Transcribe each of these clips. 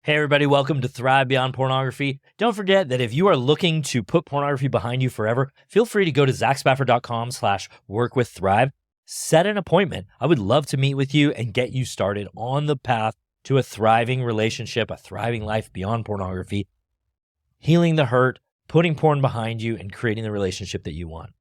Hey everybody, welcome to Thrive Beyond Pornography. Don't forget that if you are looking to put pornography behind you forever, feel free to go to zachspafford.com/workwiththrive. Set an appointment. I would love to meet with you and get you started on the path to a thriving relationship, a thriving life beyond pornography, healing the hurt, putting porn behind you, and creating the relationship that you want.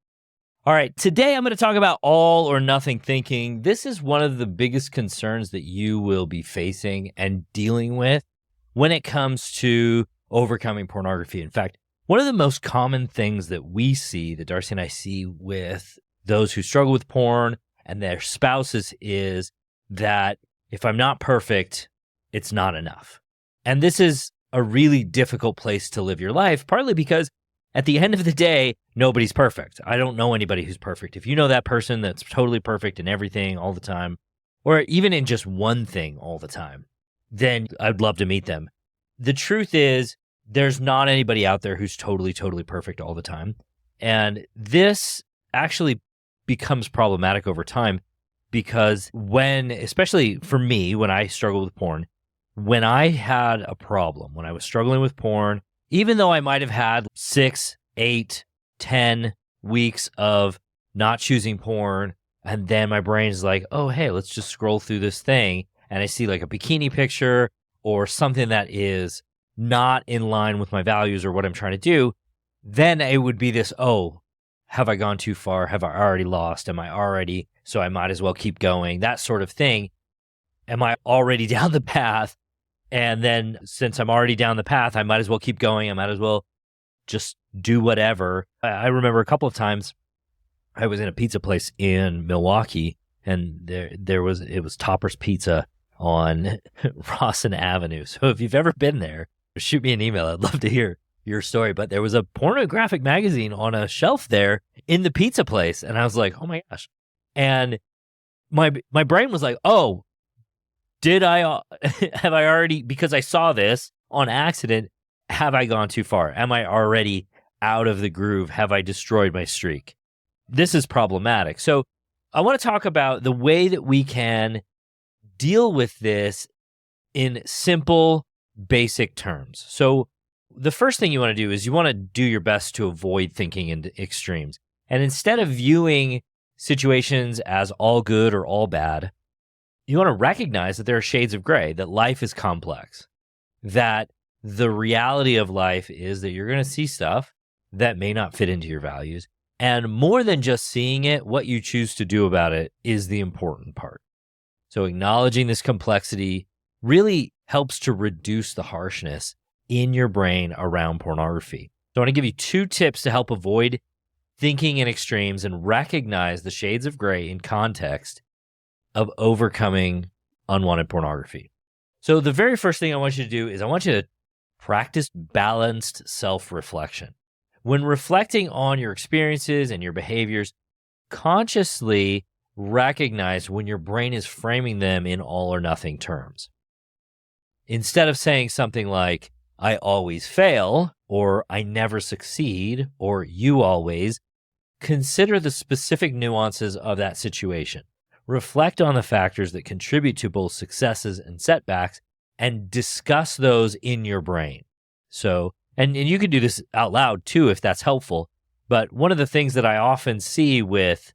All right, today I'm going to talk about all or nothing thinking. This is one of the biggest concerns that you will be facing and dealing with when it comes to overcoming pornography. In fact, one of the most common things that we see, that Darcy and I see with those who struggle with porn and their spouses, is that if I'm not perfect, it's not enough. And this is a really difficult place to live your life, partly because at the end of the day, nobody's perfect. I don't know anybody who's perfect. If you know that person that's totally perfect in everything all the time, or even in just one thing all the time, then I'd love to meet them. The truth is, there's not anybody out there who's totally perfect all the time. And this actually becomes problematic over time because especially for me, when I struggled with porn, when I had a problem, when I was struggling with porn, even though I might have had 6, 8, 10 weeks of not choosing porn, and then my brain's like, oh, hey, let's just scroll through this thing, and I see like a bikini picture or something that is not in line with my values or what I'm trying to do, then it would be this, oh, have I gone too far? Have I already lost? So I might as well keep going, that sort of thing. Am I already down the path? And then since I'm already down the path, I might as well keep going. I might as well just do whatever. I remember a couple of times I was in a pizza place in Milwaukee, and it was Topper's Pizza on Rawson Avenue. So if you've ever been there, shoot me an email. I'd love to hear your story. But there was a pornographic magazine on a shelf there in the pizza place. And I was like, oh my gosh. And my brain was like, oh, have I already, because I saw this on accident, have I gone too far? Am I already out of the groove? Have I destroyed my streak? This is problematic. So I want to talk about the way that we can deal with this in simple, basic terms. So the first thing you want to do is you want to do your best to avoid thinking in extremes. And instead of viewing situations as all good or all bad, you want to recognize that there are shades of gray, that life is complex, that the reality of life is that you're going to see stuff that may not fit into your values. And more than just seeing it, what you choose to do about it is the important part. So acknowledging this complexity really helps to reduce the harshness in your brain around pornography. So I want to give you 2 tips to help avoid thinking in extremes and recognize the shades of gray in context of overcoming unwanted pornography. So the very first thing I want you to do is I want you to practice balanced self-reflection. When reflecting on your experiences and your behaviors, consciously recognize when your brain is framing them in all or nothing terms. Instead of saying something like, I always fail, or I never succeed, or you always, consider the specific nuances of that situation. Reflect on the factors that contribute to both successes and setbacks and discuss those in your brain. So, and you can do this out loud too if that's helpful. But one of the things that I often see with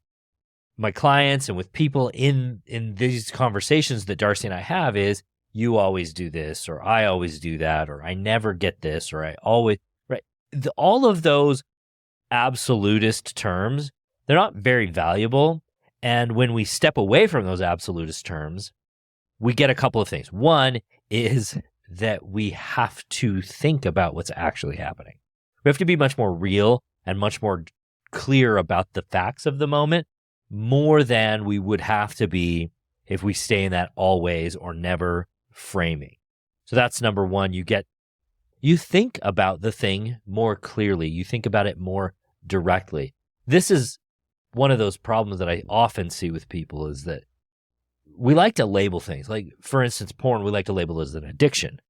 my clients and with people in these conversations that Darcy and I have is, you always do this, or I always do that, or I never get this, or I always, right? All of those absolutist terms, they're not very valuable. And when we step away from those absolutist terms, we get a couple of things. One is that we have to think about what's actually happening. We have to be much more real and much more clear about the facts of the moment, more than we would have to be if we stay in that always or never framing. So that's number one. You think about the thing more clearly. You think about it more directly. This is one of those problems that I often see with people, is that we like to label things. Like, for instance, porn, we like to label as an addiction.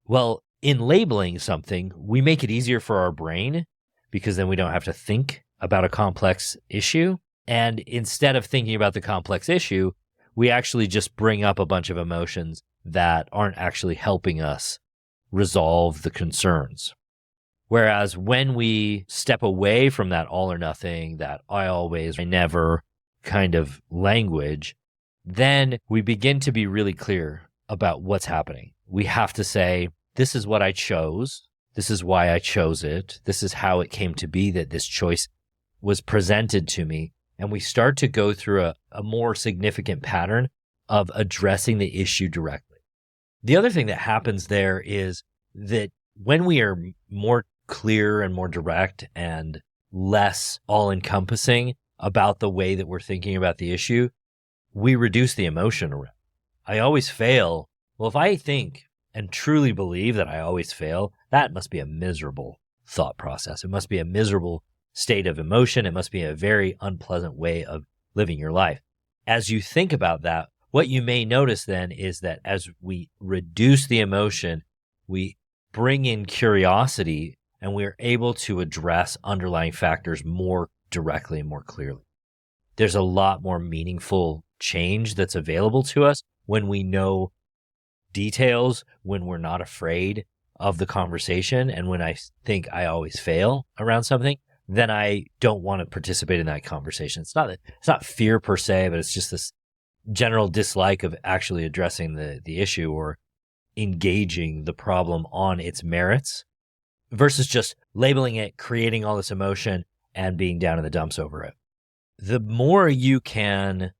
Well, in labeling something, we make it easier for our brain because then we don't have to think about a complex issue. And instead of thinking about the complex issue, we actually just bring up a bunch of emotions that aren't actually helping us resolve the concerns. Whereas when we step away from that all or nothing, that I always, I never kind of language, then we begin to be really clear about what's happening. We have to say, this is what I chose. This is why I chose it. This is how it came to be that this choice was presented to me. And we start to go through a more significant pattern of addressing the issue directly. The other thing that happens there is that when we are more clear and more direct and less all-encompassing about the way that we're thinking about the issue, we reduce the emotion around. I always fail. Well, if I think and truly believe that I always fail, that must be a miserable thought process. It must be a miserable state of emotion. It must be a very unpleasant way of living your life. As you think about that, what you may notice then is that as we reduce the emotion, we bring in curiosity and we're able to address underlying factors more directly and more clearly. There's a lot more meaningful change that's available to us when we know details, when we're not afraid of the conversation. And when I think I always fail around something, then I don't want to participate in that conversation. It's not fear per se, but it's just this general dislike of actually addressing the issue or engaging the problem on its merits versus just labeling it, creating all this emotion, and being down in the dumps over it. The more you can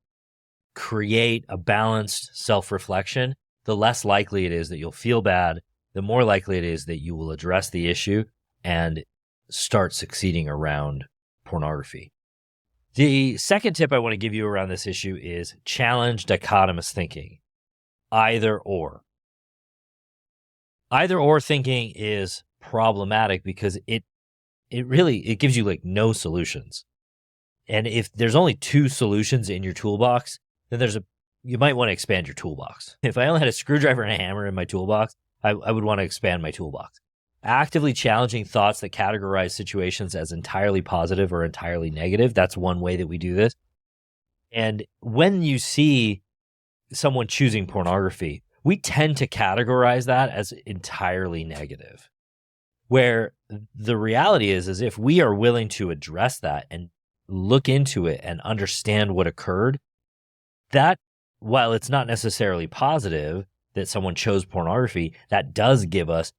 create a balanced self-reflection, the less likely it is that you'll feel bad, the more likely it is that you will address the issue and start succeeding around pornography. The second tip I want to give you around this issue is challenge dichotomous thinking. Either or. Either or thinking is problematic because it gives you like no solutions. And if there's only two solutions in your toolbox, then you might want to expand your toolbox. If I only had a screwdriver and a hammer in my toolbox, I would want to expand my toolbox. Actively challenging thoughts that categorize situations as entirely positive or entirely negative. That's one way that we do this. And when you see someone choosing pornography, we tend to categorize that as entirely negative. Where the reality is if we are willing to address that and look into it and understand what occurred, that while it's not necessarily positive that someone chose pornography, that does give us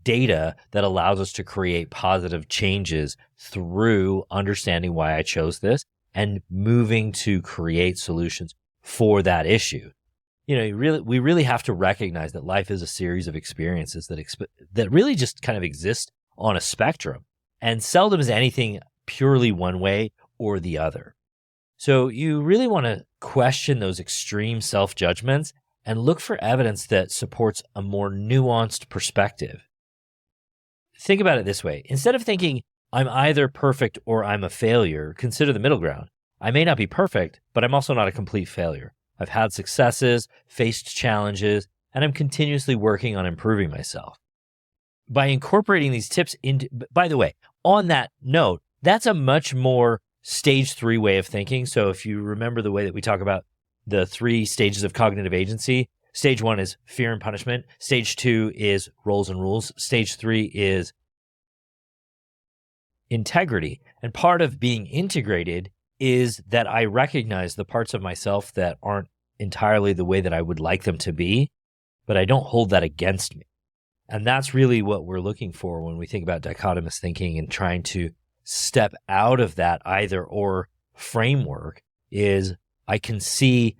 data that allows us to create positive changes through understanding why I chose this and moving to create solutions for that issue. You know, we really have to recognize that life is a series of experiences that really just kind of exist on a spectrum, and seldom is anything purely one way or the other. So you really want to question those extreme self-judgments and look for evidence that supports a more nuanced perspective. Think about it this way. Instead of thinking, I'm either perfect or I'm a failure, consider the middle ground. I may not be perfect, but I'm also not a complete failure. I've had successes, faced challenges, and I'm continuously working on improving myself. By incorporating these tips into, by the way, on that note, that's a much more stage 3 way of thinking. So if you remember the way that we talk about the 3 stages of cognitive agency, stage 1 is fear and punishment. Stage 2 is roles and rules. Stage 3 is integrity. And part of being integrated is that I recognize the parts of myself that aren't entirely the way that I would like them to be, but I don't hold that against me. And that's really what we're looking for when we think about dichotomous thinking and trying to step out of that either or framework is I can see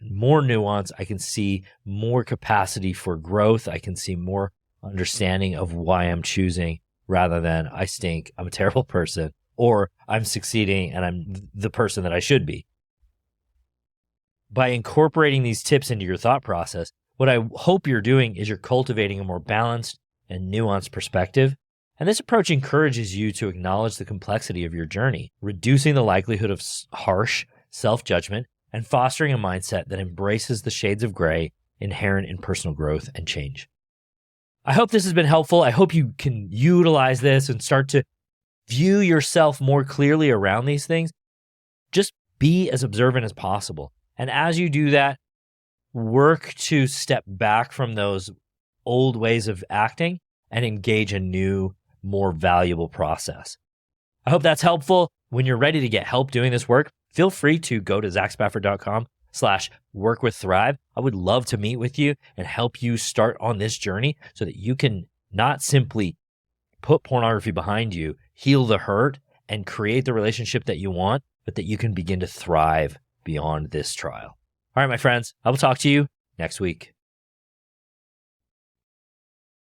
more nuance. I can see more capacity for growth. I can see more understanding of why I'm choosing rather than I stink, I'm a terrible person, or I'm succeeding and I'm the person that I should be. By incorporating these tips into your thought process, what I hope you're doing is you're cultivating a more balanced and nuanced perspective. And this approach encourages you to acknowledge the complexity of your journey, reducing the likelihood of harsh self-judgment and fostering a mindset that embraces the shades of gray inherent in personal growth and change. I hope this has been helpful. I hope you can utilize this and start to view yourself more clearly around these things. Just be as observant as possible. And as you do that, work to step back from those old ways of acting and engage a new, more valuable process. I hope that's helpful. When you're ready to get help doing this work, feel free to go to zachspafford.com/workwiththrive. I would love to meet with you and help you start on this journey so that you can not simply put pornography behind you, heal the hurt, and create the relationship that you want, but that you can begin to thrive beyond this trial. All right, my friends, I will talk to you next week.